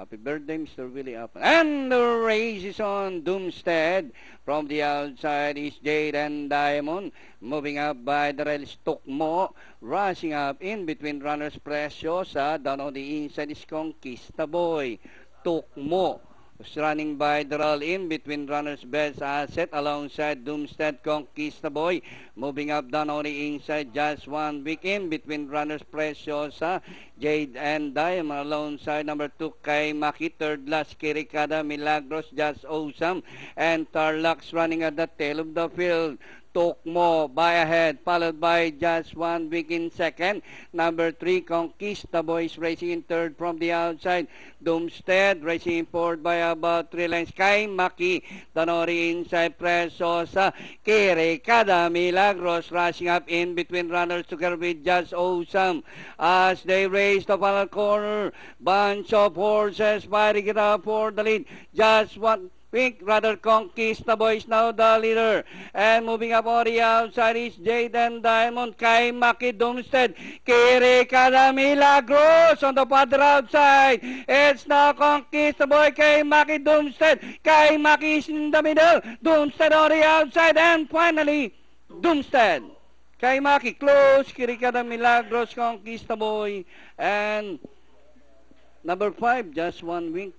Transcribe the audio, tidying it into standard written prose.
Happy birthday, Mr. Willie Up. And the race is on. Doomstead from the outside is Jade and Diamond. Moving up by the rail, Tukmo. Rushing up in between runners, Preciosa. Down on the inside is Conquista Boy. Tukmo running by the rail in between runners, Best Asset alongside Doomstead, Conquista Boy. Moving up down on the inside, Just 1 Week in between runners, Preciosa, Jade and Diamond alongside number 2, Kay Maki. Third last, Kirikada, Milagros, Just Awesome, and Tarlax running at the tail of the field. Tukmo by ahead, followed by Just 1 Week in second. Number 3, Conquista Boys racing in third from the outside. Doomstead racing forward by about 3 lengths. Kay Maki, Tanori inside, Preciosa, Kirikada, Milagros rushing up in between runners together with Just Awesome. As they race the final corner, bunch of horses fighting it out for the lead. Just 1 Week, rather, Conquista Boys now the leader. And moving up on the outside is Jade and Diamond, Kay Maki, Doomstead, Kirikada, Milagros on the farther outside. It's now Conquista Boy, Kay Maki, Doomstead. Kay Maki is in the middle, Doomstead on the outside, and finally, Doomstead. Kay Maki close, Kirikada, Milagros, Conquista Boy, and number 5, Just 1 Week.